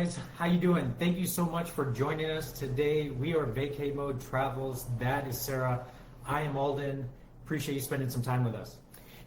guys, how you doing? Thank you so much for joining us today. We are Vacay Mode Travels. That is Sarah. I am Alden. Appreciate you spending some time with us.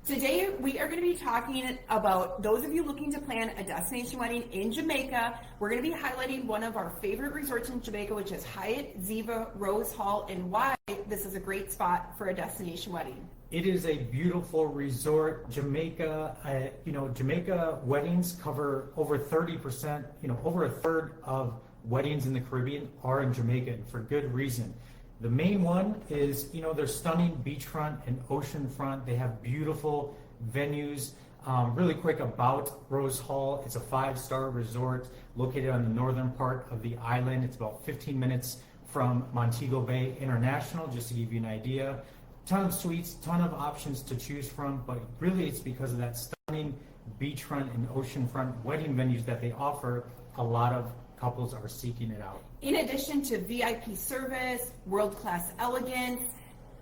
Today we are going to be talking about those of you looking to plan a destination wedding in Jamaica. We're going to be highlighting one of our favorite resorts in Jamaica, which is Hyatt Ziva Rose Hall, and why this is a great spot for a destination wedding. It is a beautiful resort. Jamaica, Jamaica weddings cover over 30%, over a third of weddings in the Caribbean are in Jamaica, and for good reason. The main one is, their stunning beachfront and oceanfront. They have beautiful venues. Really quick about Rose Hall, it's a 5-star resort located on the northern part of the island. It's about 15 minutes from Montego Bay International, just to give you an idea. Ton of suites, ton of options to choose from, but really it's because of that stunning beachfront and oceanfront wedding venues that they offer. A lot of couples are seeking it out. In addition to VIP service, world-class elegance,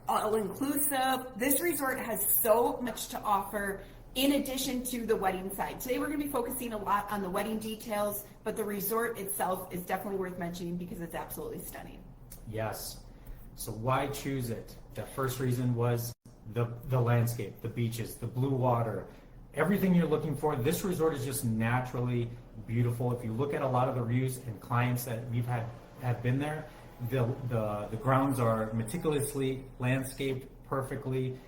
all-inclusive, this resort has so much to offer in addition to the wedding side. Today we're going to be focusing a lot on the wedding details, but the resort itself is definitely worth mentioning because it's absolutely stunning. Yes. So why choose it? The first reason was the landscape, the beaches, the blue water, everything you're looking for. This resort is just naturally beautiful. If you look at a lot of the reviews and clients that we've have been there, the grounds are meticulously landscaped perfectly.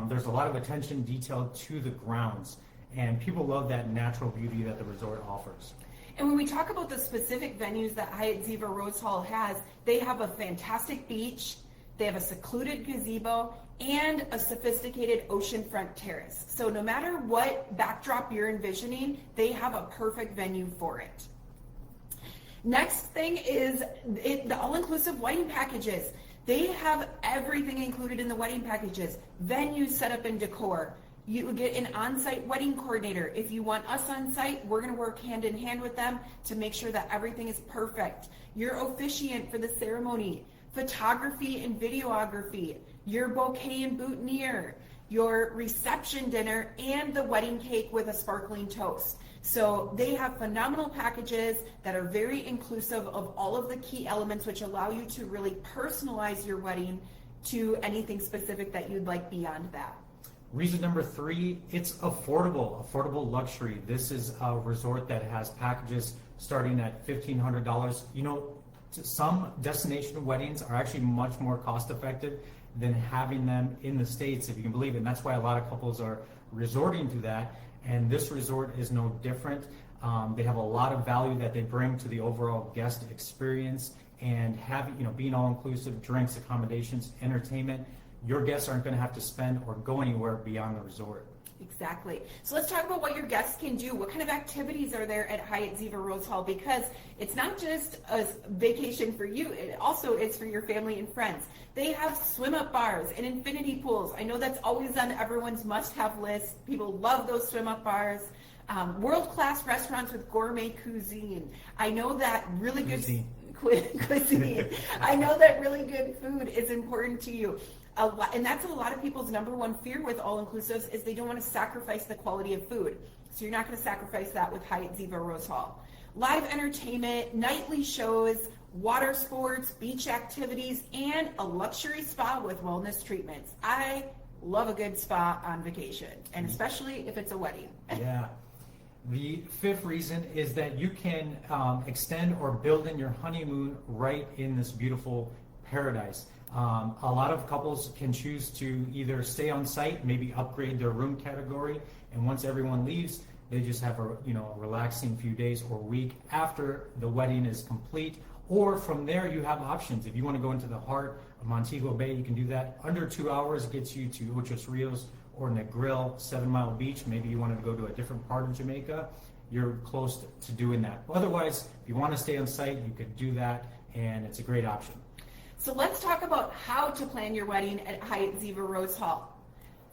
There's a lot of attention detail to the grounds, and people love that natural beauty that the resort offers. And when we talk about the specific venues that Hyatt Ziva Rose Hall has, they have a fantastic beach, they have a secluded gazebo, and a sophisticated oceanfront terrace. So no matter what backdrop you're envisioning, they have a perfect venue for it. Next thing is the all-inclusive wedding packages. They have everything included in the wedding packages. Venues, setup, and decor. You get an on-site wedding coordinator. If you want us on site, we're going to work hand in hand with them to make sure that everything is perfect. Your officiant for the ceremony, photography and videography, your bouquet and boutonniere, your reception dinner, and the wedding cake with a sparkling toast. So they have phenomenal packages that are very inclusive of all of the key elements, which allow you to really personalize your wedding to anything specific that you'd like beyond that. Reason number 3, it's affordable luxury. This is a resort that has packages starting at $1,500. Some destination weddings are actually much more cost effective than having them in the States, if you can believe it. And that's why a lot of couples are resorting to that. And this resort is no different. They have a lot of value that they bring to the overall guest experience, and having, being all inclusive, drinks, accommodations, entertainment. Your guests aren't going to have to spend or go anywhere beyond the resort. Exactly. So let's talk about what your guests can do. What kind of activities are there at Hyatt Ziva Rose Hall? Because it's not just a vacation for you, it also is for your family and friends. They have swim-up bars and infinity pools. I know that's always on everyone's must-have list. People love those swim-up bars. World-class restaurants with gourmet cuisine. I know that really good cuisine. I know that really good food is important to you. And that's a lot of people's number one fear with all-inclusives is they don't want to sacrifice the quality of food. So you're not going to sacrifice that with Hyatt Ziva Rose Hall. Live entertainment, nightly shows, water sports, beach activities, and a luxury spa with wellness treatments. I love a good spa on vacation, and especially if it's a wedding. Yeah. The 5th reason is that you can extend or build in your honeymoon right in this beautiful paradise. A lot of couples can choose to either stay on site, maybe upgrade their room category, and once everyone leaves, they just have a relaxing few days or week after the wedding is complete. Or from there, you have options. If you want to go into the heart of Montego Bay, you can do that. Under 2 hours gets you to Ochos Rios or Negril, 7 Mile Beach. Maybe you wanted to go to a different part of Jamaica. You're close to doing that. Otherwise, if you want to stay on site, you could do that, and it's a great option. So let's talk about how to plan your wedding at Hyatt Ziva Rose Hall.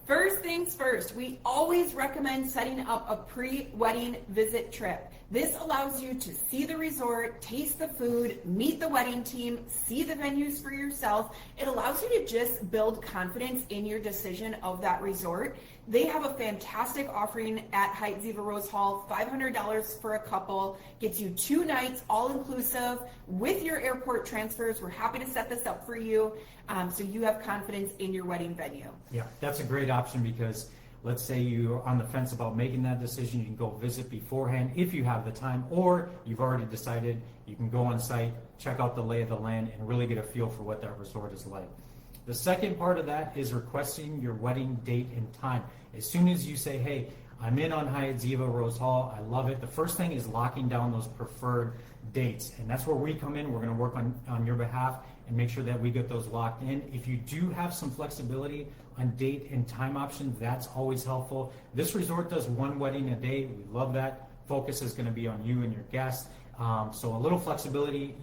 First things first, we always recommend setting up a pre-wedding visit trip. This allows you to see the resort, taste the food, meet the wedding team, see the venues for yourself. It allows you to just build confidence in your decision of that resort. They have a fantastic offering at Hyatt Ziva Rose Hall, $500 for a couple, gets you 2 nights all inclusive with your airport transfers. We're happy to set this up for you so you have confidence in your wedding venue. Yeah, that's a great option because let's say you're on the fence about making that decision, you can go visit beforehand if you have the time, or you've already decided, you can go on site, check out the lay of the land, and really get a feel for what that resort is like. The second part of that is requesting your wedding date and time. As soon as you say, hey, I'm in on Hyatt Ziva Rose Hall, I love it, the first thing is locking down those preferred dates. And that's where we come in. We're going to work on your behalf and make sure that we get those locked in. If you do have some flexibility on date and time options, that's always helpful. This resort does 1 wedding a day. We love that. Focus is going to be on you and your guests. So a little flexibility,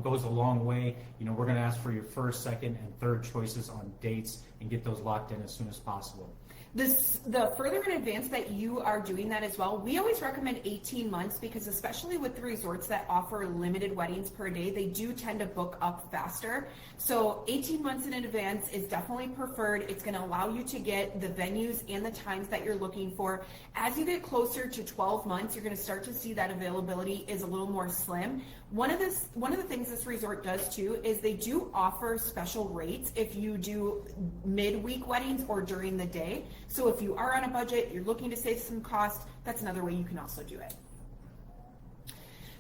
goes a long way. We're going to ask for your first, second, and third choices on dates and get those locked in as soon as possible. The further in advance that you are doing that as well, we always recommend 18 months because especially with the resorts that offer limited weddings per day, they do tend to book up faster. So 18 months in advance is definitely preferred. It's going to allow you to get the venues and the times that you're looking for. As you get closer to 12 months, you're going to start to see that availability is a little more slim. One of the things this resort does too is they do offer special rates if you do midweek weddings or during the day. So if you are on a budget, you're looking to save some cost, that's another way you can also do it.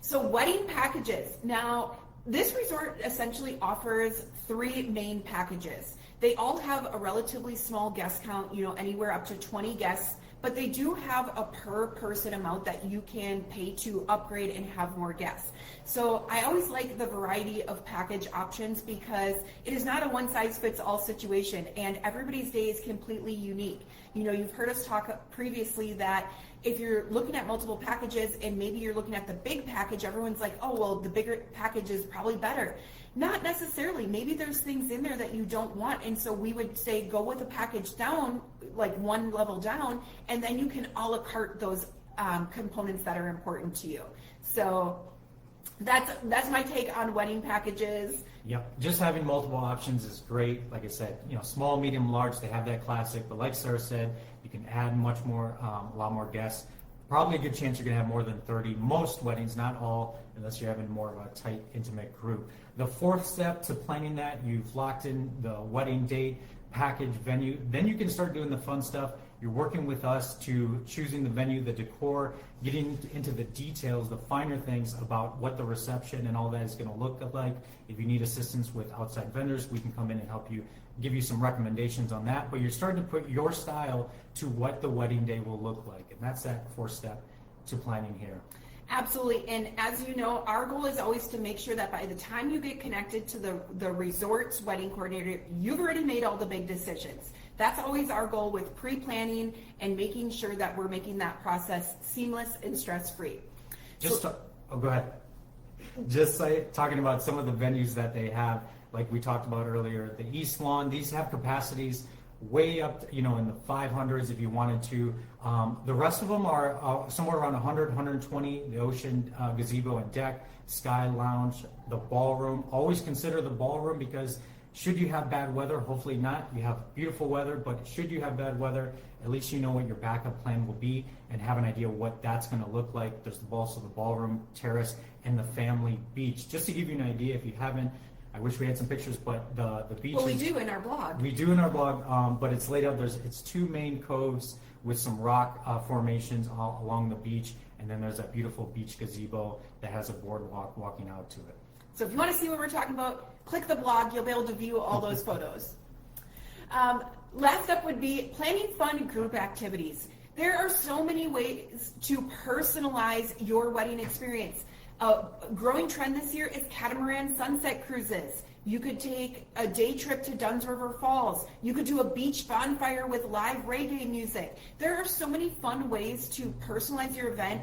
So wedding packages. Now, this resort essentially offers 3 main packages. They all have a relatively small guest count, anywhere up to 20 guests, but they do have a per person amount that you can pay to upgrade and have more guests. So I always like the variety of package options because it is not a one-size-fits-all situation and everybody's day is completely unique. You've heard us talk previously that if you're looking at multiple packages and maybe you're looking at the big package, everyone's like, oh, well, the bigger package is probably better. Not necessarily. Maybe there's things in there that you don't want. And so we would say go with a package down, like 1 level down, and then you can a la carte those components that are important to you. So that's my take on wedding packages. Yep, just having multiple options is great. Like I said, small, medium, large, they have that classic, but like Sarah said, you can add much more, a lot more guests. Probably a good chance you're gonna have more than 30. Most weddings, not all, unless you're having more of a tight, intimate group. The 4th step to planning that, you've locked in the wedding date, package, venue, then you can start doing the fun stuff. You're working with us to choosing the venue, the decor, getting into the details, the finer things about what the reception and all that is going to look like. If you need assistance with outside vendors, we can come in and help you, give you some recommendations on that. But you're starting to put your style to what the wedding day will look like. And that's that 4th step to planning here. Absolutely. And as you know, our goal is always to make sure that by the time you get connected to the resort's wedding coordinator, you've already made all the big decisions. That's always our goal with pre-planning and making sure that we're making that process seamless and stress-free. Go ahead. Just talking about some of the venues that they have, like we talked about earlier, the East Lawn, these have capacities way up, in the 500s if you wanted to. The rest of them are somewhere around 100, 120, the Ocean Gazebo and Deck, Sky Lounge, the ballroom. Always consider the ballroom because should you have bad weather, hopefully not, you have beautiful weather, but should you have bad weather, at least you know what your backup plan will be and have an idea what that's going to look like. There's also the ballroom, terrace, and the family beach. Just to give you an idea, if you haven't, I wish we had some pictures, but the beach. Well, we do in our blog. We do in our blog, but it's laid out. It's 2 main coves with some rock formations all along the beach, and then there's that beautiful beach gazebo that has a boardwalk walking out to it. So if you want to see what we're talking about, click the blog. You'll be able to view all those photos. Last up would be planning fun group activities. There are so many ways to personalize your wedding experience. A growing trend this year is catamaran sunset cruises. You could take a day trip to Dunn's River Falls. You could do a beach bonfire with live reggae music. There are so many fun ways to personalize your event,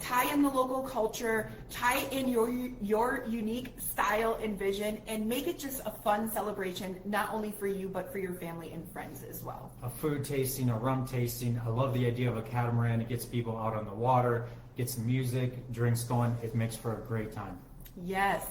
tie in the local culture, tie in your unique style and vision, and make it just a fun celebration, not only for you, but for your family and friends as well. A food tasting, a rum tasting. I love the idea of a catamaran. It gets people out on the water, get some music, drinks going. It makes for a great time. Yes.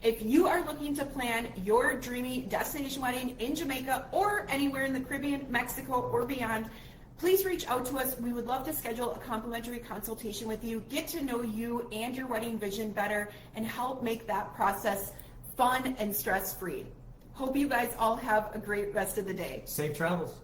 If you are looking to plan your dreamy destination wedding in Jamaica or anywhere in the Caribbean, Mexico, or beyond, please reach out to us. We would love to schedule a complimentary consultation with you, get to know you and your wedding vision better, and help make that process fun and stress-free. Hope you guys all have a great rest of the day. Safe travels.